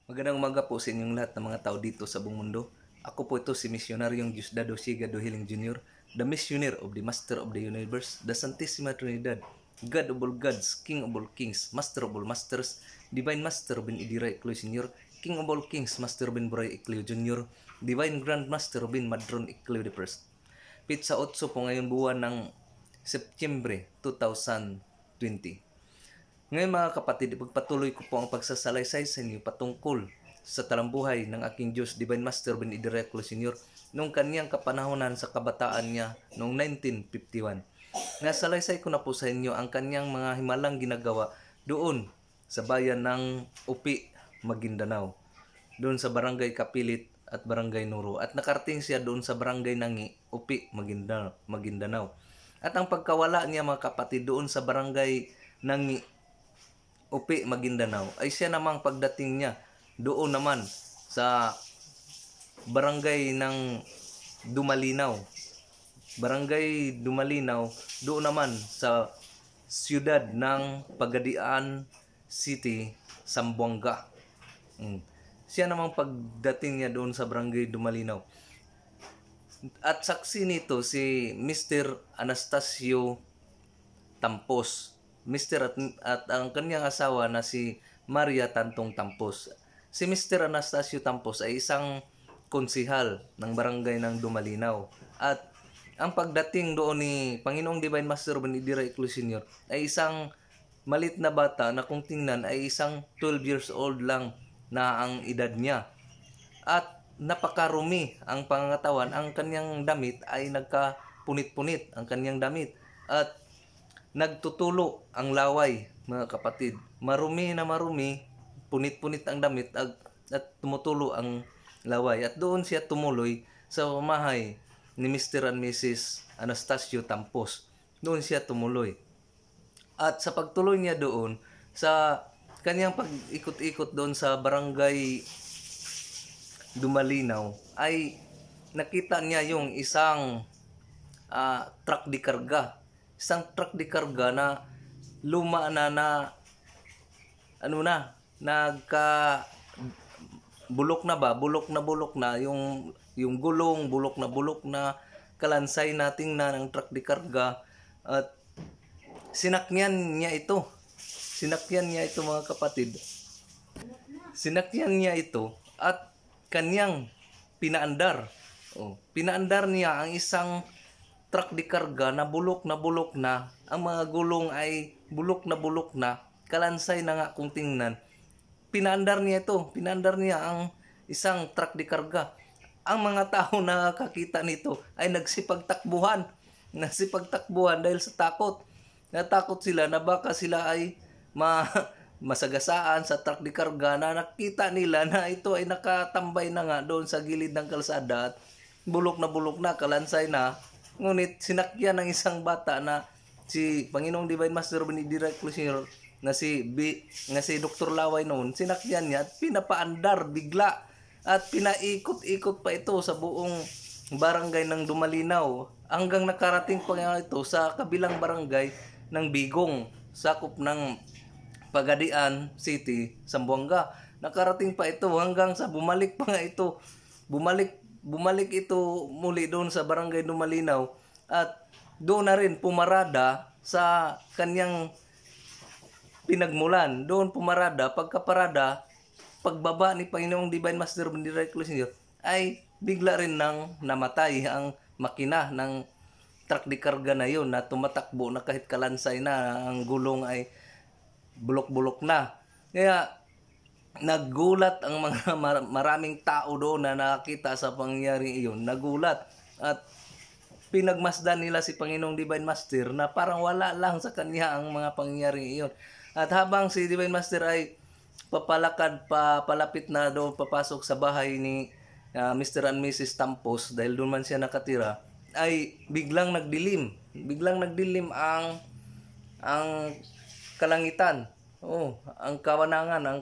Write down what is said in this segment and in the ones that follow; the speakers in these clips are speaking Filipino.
Magandang umaga po sa inyong lahat ng mga tao dito sa buong mundo. Ako po ito si Misyonaryong Diosdado Sigado Hiling Jr., the Missioner of the Master of the Universe, the Santissima Trinidad, God of all gods, King of all kings, Master of all masters, Divine Master Robin Idira Eclio Sr., King of all kings, Master Robin Boray Eclio Jr., Divine Grand Master Robin Madron Eclio I. Pizza 8 po ngayon buwan ng Setyembre 2020. Ngayon mga kapatid, ipagpatuloy ko po ang pagsasalaysay sa inyo patungkol sa talambuhay ng aking Diyos, Divine Master Ben Idireclo Sr. noong kaniyang kapanahonan sa kabataan niya noong 1951. Nasalaysay ko na po sa inyo ang kaniyang mga himalang ginagawa doon sa bayan ng Upi, Maguindanao, doon sa Barangay Kapilit at Barangay Nuro. At nakarating siya doon sa Barangay Nangi, Upi, Maguindanao. At ang pagkawala niya mga kapatid doon sa Barangay Nangi, Upi, Maguindanao, ay siya namang pagdating niya doon naman sa barangay ng Dumalinaw. Barangay Dumalinaw, doon naman sa siyudad ng Pagadian City, Zamboanga. Siya namang pagdating niya doon sa barangay Dumalinaw. At saksi nito si Mr. Anastasio Tampos. At ang kanyang asawa na si Maria Tantong Tampos. Si Mr. Anastasio Tampos ay isang konsihal ng barangay ng Dumalinaw. At ang pagdating doon ni Panginoong Divine Master Benidira Eclio Sr. ay isang malit na bata na kung tingnan ay isang 12 years old lang na ang edad niya. At napakarumi ang pangangatawan. Ang kanyang damit ay nagkapunit-punit ang kanyang damit. At nagtutulo ang laway, mga kapatid. Marumi na marumi, punit-punit ang damit at tumutulo ang laway. At doon siya tumuloy sa pamahay ni Mr. and Mrs. Anastasio Tampos. Doon siya tumuloy. At sa pagtuloy niya doon, sa kanyang pag-ikot-ikot doon sa barangay Dumalinaw, ay nakita niya yung isang truck de karga. Isang truck de karga na luma na bulok na yung gulong bulok na kalansay nating na ng truck de karga. At sinakyan niya ito mga kapatid. Sinakyan niya ito at kanyang pinaandar. Pinaandar niya ang isang truck de karga na bulok na, ang mga gulong ay bulok na, kalansay na nga kung tingnan. Pinaandar niya ang isang truck de karga. Ang mga tao na nakakita nito ay nagsipagtakbuhan dahil sa takot. Natakot sila na baka sila ay masagasaan sa truck de karga na nakita nila na ito ay nakatambay na nga doon sa gilid ng kalsada at bulok na, kalansay na. Ngunit sinakyan ng isang bata na si Panginoong Divine Master Benidira Eclio Sr. na si Dr. Laway noon. Sinakyan niya at pinapaandar bigla at pinaikot-ikot pa ito sa buong barangay ng Dumalinaw hanggang nakarating pa nga ito sa kabilang barangay ng Bigong, sakop ng Pagadian City, Zamboanga. Nakarating pa ito hanggang sa bumalik pa nga ito. Bumalik ito muli doon sa barangay Dumalinaw at doon na rin pumarada sa kanyang pinagmulan. Doon pumarada, pagkaparada, pagbaba ni Panginoong Divine Master Benidira Eclio Sr. ay bigla rin nang namatay ang makina ng truck de karga na yun na tumatakbo na kahit kalansay na, ang gulong ay bulok-bulok na. Kaya naggulat ang mga maraming tao doon na nakakita sa pangyayari iyon. Nagulat at pinagmasdan nila si Panginoong Divine Master na parang wala lang sa kanya ang mga pangyayari iyon. At habang si Divine Master ay palapit na doon papasok sa bahay ni Mr. and Mrs. Tampos, dahil doon man siya nakatira, ay biglang nagdilim ang kalangitan. Ang kawanangan, ang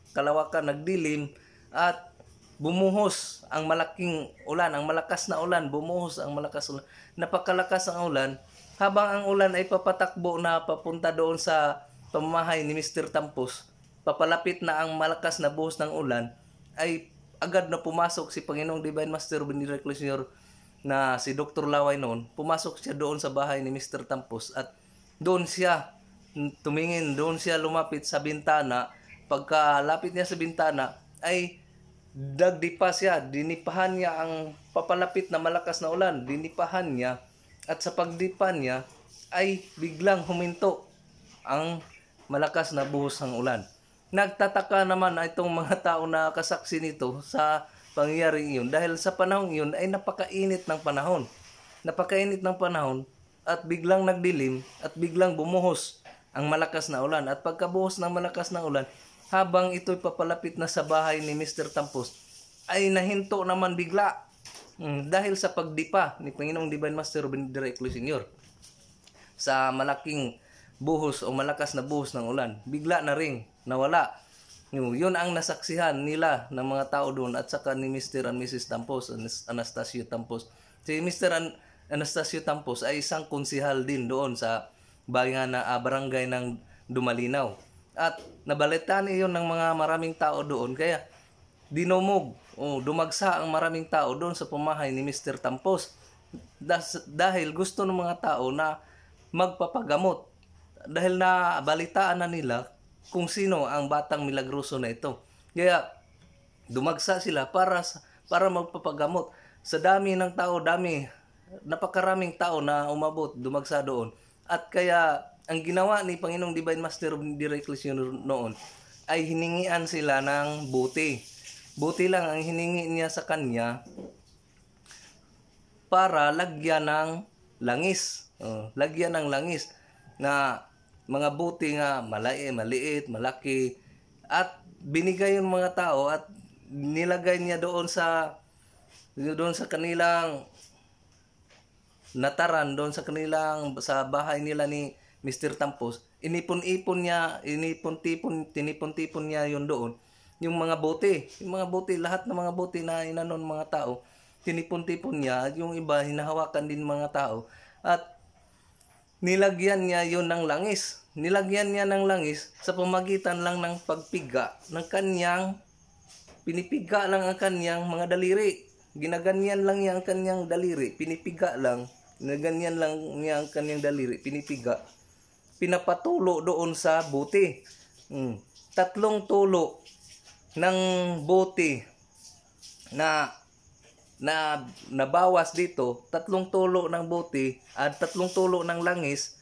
kalawakan nagdilim at bumuhos ang malaking ulan, ang malakas na ulan, napakalakas ang ulan. Habang ang ulan ay papatakbo na papunta doon sa pamamahay ni Mr. Tampos, papalapit na ang malakas na buhos ng ulan, ay agad na pumasok si Panginoong Divine Master Benedict Jr. na si Dr. Laway noon. Pumasok siya doon sa bahay ni Mr. Tampos at doon siya tumingin, doon siya lumapit sa bintana. Pagkalapit niya sa bintana ay dagdipa siya, dinipahan niya ang papalapit na malakas na ulan, dinipahan niya, at sa pagdipa niya ay biglang huminto ang malakas na buhos ng ulan. Nagtataka naman itong mga tao na kasaksi nito sa pangyayaring iyon dahil sa panahon iyon ay napakainit ng panahon. Napakainit ng panahon at biglang nagdilim at biglang bumuhos ang malakas na ulan. At pagkabuhos ng malakas na ulan, habang ito'y papalapit na sa bahay ni Mr. Tampos, ay nahinto naman bigla dahil sa pagdipa ni Panginoong Divine Master Benedict Jr. sa malaking buhos o malakas na buhos ng ulan. Bigla na ring nawala. Yun ang nasaksihan nila ng mga tao doon at saka ni Mr. and Mrs. Tampos, Anastasio Tampos. Si Mr. Anastasio Tampos ay isang konsihal din doon sa barangay ng Dumalinaw. At nabalitaan iyon ng mga maraming tao doon, kaya dinumog o dumagsa ang maraming tao doon sa pamahay ni Mr. Tampos dahil gusto ng mga tao na magpapagamot dahil na balitaan na nila kung sino ang batang milagroso na ito. Kaya dumagsa sila para magpapagamot. Sa dami ng tao, napakaraming tao na umabot, dumagsa doon. At kaya ang ginawa ni Panginoong Divine Master Benedict Jr. noon ay hiningian sila ng buti. Buti lang ang hiningi niya sa kanya para lagyan ng langis. Lagyan ng langis na mga buti nga maliit, malaki, at binigay yung mga tao at nilagay niya doon sa kanilang nataran, doon sa kanilang sa bahay nila ni Mr. Tampos. Tinipon-tipon niya yun doon. Yung mga buti, lahat ng mga buti na inanon mga tao, tinipon-tipon niya, at yung iba hinahawakan din mga tao, at nilagyan niya yun ng langis. Nilagyan niya ng langis sa pamagitan lang ng pagpiga ng kanyang, pinipiga lang ang kanyang mga daliri. Ginaganyan lang niya ang kanyang daliri, pinipiga lang. Ginaganyan lang niya ang kanyang daliri, pinipiga. Pinapatulo doon sa buti. 3 tulo ng buti na nabawas dito, 3 tulo ng buti at 3 tulo ng langis,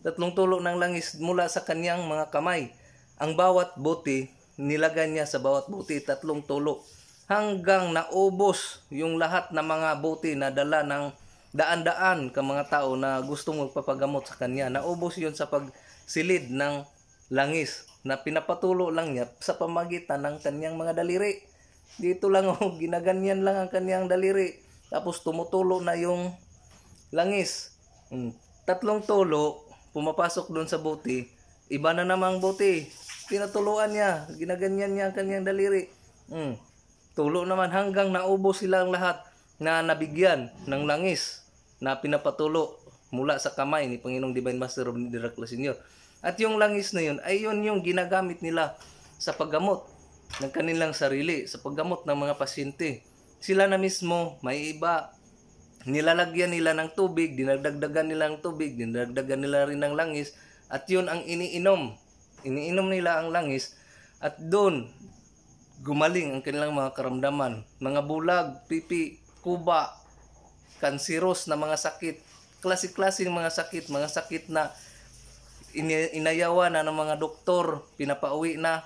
3 tulo ng langis mula sa kanyang mga kamay. Ang bawat buti, nilagay niya sa bawat buti 3 tulo hanggang naubos yung lahat ng mga buti na dala ng daan-daan ka mga tao na gustong magpapagamot sa kanya. Naubos yun sa pagsilid ng langis na pinapatulo lang niya sa pamagitan ng kanyang mga daliri. Dito lang ginaganyan lang ang kanyang daliri. Tapos tumutulo na yung langis. 3 tulo, pumapasok doon sa buti. Iba na namang buti. Pinatuluan niya. Ginaganyan niya ang kanyang daliri. Tulo naman hanggang naubos silang lahat na nabigyan ng langis na pinapatulo mula sa kamay ni Panginoong Divine Master Benedict Jr. At yung langis na yun ay yun yung ginagamit nila sa paggamot ng kanilang sarili, sa paggamot ng mga pasyente. Sila na mismo, may iba, nilalagyan nila ng tubig, dinagdagdagan nila ng tubig, dinagdagan nila rin ng langis, at yun ang iniinom. Iniinom nila ang langis, at doon gumaling ang kanilang mga karamdaman. Mga bulag, pipi, kuba, kanseros na mga sakit, klase-klaseng mga sakit na inayawan na ng mga doktor, pinapauwi na,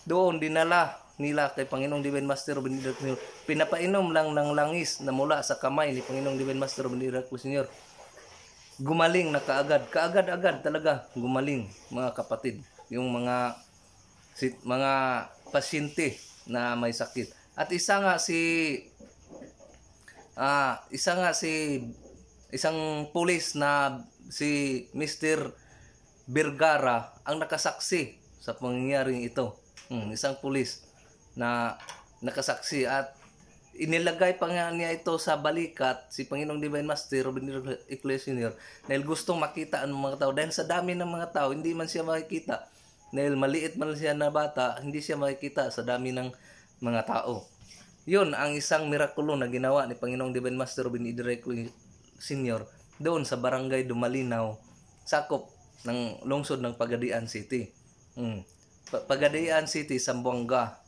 doon dinala nila kay Panginoong Divine Master Benedict Jr. Pinapainom lang ng langis na mula sa kamay ni Panginoong Divine Master Benedict Jr. Gumaling na kaagad talaga gumaling, mga kapatid, yung mga pasyente na may sakit. At isang pulis na si Mr. Vergara ang nakasaksi sa pangyayaring ito. Isang pulis na nakasaksi at inilagay pa nga niya ito sa balikat si Panginoong Divine Master Benedict Jr. dahil gustong makita ang mga tao. Dahil sa dami ng mga tao, hindi man siya makikita. Dahil maliit man siya na bata, hindi siya makikita sa dami ng mga tao. Yun ang isang mirakulo na ginawa ni Panginoong Divine Master Robin E. Direclo Sr. doon sa Barangay Dumalinaw, sakop ng lungsod ng Pagadian City. Pagadian City, Zamboanga.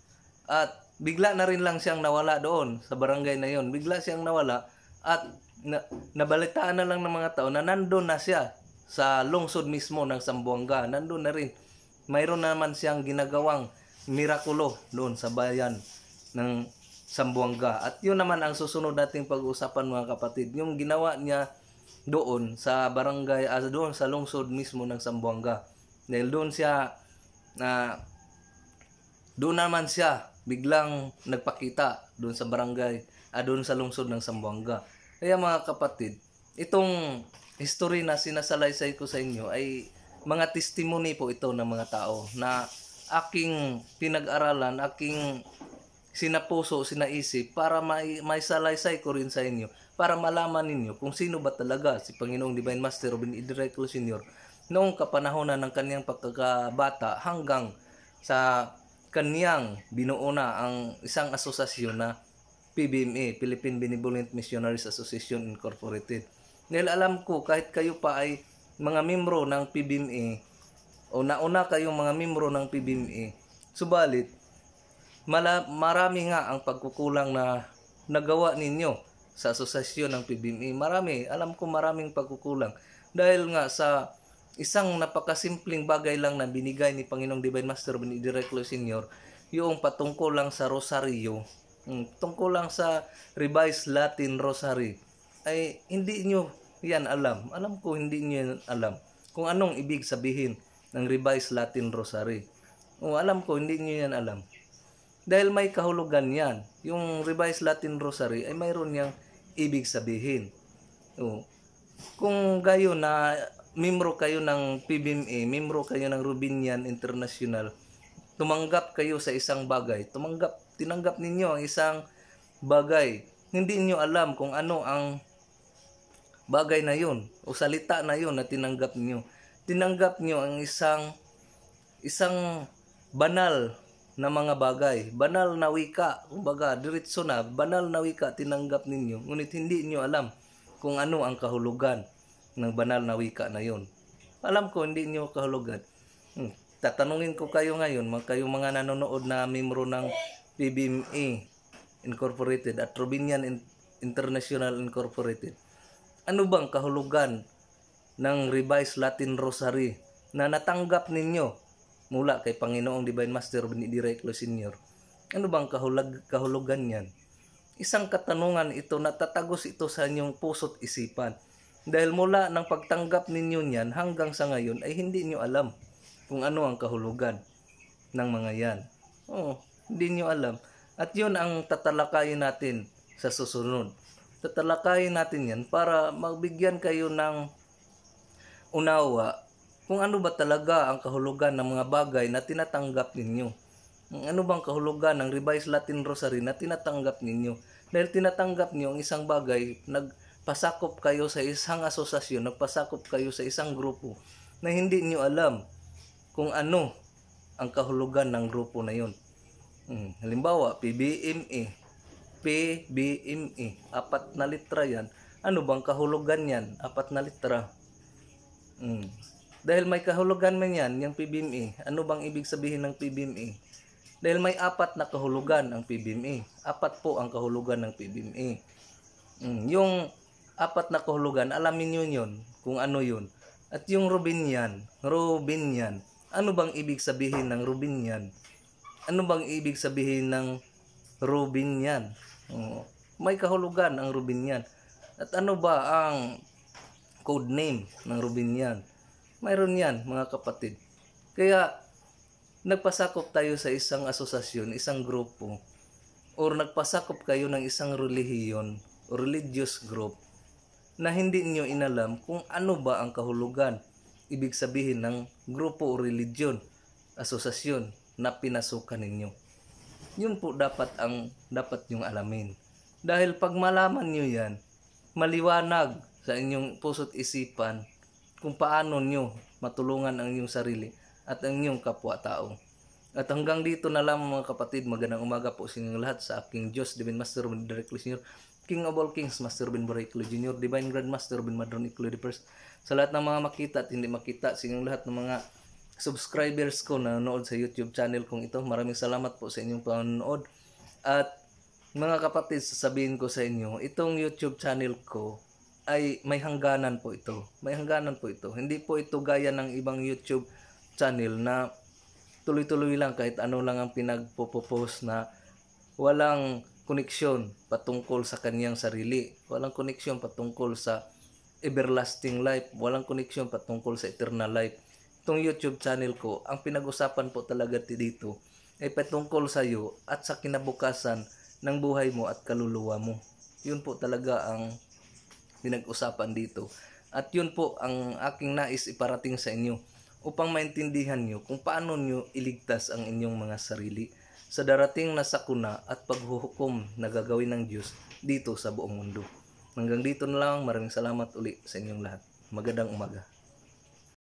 At bigla na rin lang siyang nawala doon sa barangay na yon. Bigla siyang nawala at nabalitaan na lang ng mga tao na nandun na siya sa lungsod mismo ng Zamboanga. Nandun na rin. Mayroon naman siyang ginagawang mirakulo doon sa bayan ng Zamboanga. At yun naman ang susunod nating pag-uusapan, mga kapatid. Yung ginawa niya doon sa barangay, doon sa lungsod mismo ng Zamboanga. Dahil doon siya doon naman siya biglang nagpakita doon sa barangay, doon sa lungsod ng Zamboanga. Kaya mga kapatid, itong history na sinasalaysay ko sa inyo ay mga testimony po ito ng mga tao na aking pinag-aralan, aking sinapuso, sinaisip para may salaysay ko rin sa inyo, para malaman ninyo kung sino ba talaga si Panginoong Divine Master Robin E. Direclo Sr. noong kapanahonan ng kanyang pagkakabata hanggang sa kanyang binuo na ang isang asosasyon na PBMA, Philippine Benevolent Missionaries Association Incorporated. Dahil alam ko kahit kayo pa ay mga membro ng PBMA o nauna kayong mga membro ng PBMA, subalit marami nga ang pagkukulang na nagawa ninyo sa asosasyon ng PBMA. Alam ko maraming pagkukulang dahil nga sa isang napakasimpleng bagay lang na binigay ni Panginoong Divine Master Robin E. Direclo Sr. yung patungkol lang sa Rosario, tungkol lang sa Revised Latin Rosary, ay hindi nyo yan alam. Alam ko hindi nyo yan alam kung anong ibig sabihin ng Revised Latin Rosary. Alam ko hindi nyo yan alam. Dahil may kahulugan yan. Yung Revised Latin Rosary ay mayroon niyang ibig sabihin. Kung gayo na membro kayo ng PBMA, membro kayo ng Robinian International, tumanggap kayo sa isang bagay, tinanggap ninyo ang isang bagay, hindi niyo alam kung ano ang bagay na yun o salita na yun na tinanggap niyo. Tinanggap niyo ang isang banal na mga bagay, banal na wika, kumbaga diretso na, banal na wika tinanggap ninyo, ngunit hindi niyo alam kung ano ang kahulugan ng banal na wika na yun. Alam ko hindi niyo kahulugan. Tatanungin ko kayo ngayon, kayong mga nanonood na membro ng PBMA Incorporated at Robinian International Incorporated, ano bang kahulugan ng Revised Latin Rosary na natanggap ninyo mula kay Panginoong Divine Master Robin E. Direclo Sr.? Ano bang kahulugan niyan? Isang katanungan ito na tatagos ito sa inyong puso't isipan. Dahil mula ng pagtanggap ninyo niyan hanggang sa ngayon ay hindi niyo alam kung ano ang kahulugan ng mga yan. Hindi niyo alam. At yun ang tatalakayin natin sa susunod. Tatalakayin natin yan para magbigyan kayo ng unawa kung ano ba talaga ang kahulugan ng mga bagay na tinatanggap ninyo. Ano bang kahulugan ng Revised Latin Rosary na tinatanggap ninyo? Dahil tinatanggap niyo ang isang bagay, nagpasakop kayo sa isang asosasyon, nagpasakop kayo sa isang grupo na hindi niyo alam kung ano ang kahulugan ng grupo na yun. Halimbawa, PBMA, 4 na litra yan. Ano bang kahulugan yan? 4 na litra. Dahil may kahulugan man yan, yung PBMA. Ano bang ibig sabihin ng PBMA? Dahil may 4 na kahulugan ang PBMA. 4 po ang kahulugan ng PBMA. Yung 4 na kahulugan, alamin nyo yun kung ano yun. At yung Robinian, ano bang ibig sabihin ng Robinian? Ano bang ibig sabihin ng Robinian? May kahulugan ang Robinian. At ano ba ang code name ng Robinian? Mayroon yan, mga kapatid. Kaya nagpasakop tayo sa isang asosasyon, isang grupo, or nagpasakop kayo ng isang relihiyon o religious group na hindi niyo inalam kung ano ba ang kahulugan, ibig sabihin ng grupo o religion, asosasyon na pinasukan ninyo. Yun po dapat nyong alamin. Dahil pag malaman nyo yan, maliwanag sa inyong puso't isipan kung paano nyo matulungan ang inyong sarili at ang inyong kapwa-tao. At hanggang dito na lang mga kapatid, magandang umaga po sa inyong lahat sa aking Diyos, Divine Master Robin Directly Sr., King of all Kings, Master Robin Bariclo Jr., Divine Grand Master Robin Madron Iclo the First. Sa lahat ng mga makita at hindi makita, sa inyong lahat ng mga subscribers ko na nanonood sa YouTube channel kong ito, maraming salamat po sa inyong panonood. At mga kapatid, sasabihin ko sa inyo, itong YouTube channel ko ay may hangganan po ito. May hangganan po ito. Hindi po ito gaya ng ibang YouTube channel na tuloy-tuloy lang kahit ano lang ang pinagpo-post na walang koneksyon patungkol sa kanyang sarili. Walang koneksyon patungkol sa everlasting life. Walang koneksyon patungkol sa eternal life. Itong YouTube channel ko, ang pinag-usapan po talaga dito ay patungkol sa iyo at sa kinabukasan ng buhay mo at kaluluwa mo. Yun po talaga ang pinag-usapan dito. At yun po ang aking nais iparating sa inyo upang maintindihan nyo kung paano nyo iligtas ang inyong mga sarili sa darating na sakuna at paghuhukom na gagawin ng Diyos dito sa buong mundo. Hanggang dito na lang, maraming salamat uli sa inyong lahat. Magandang umaga.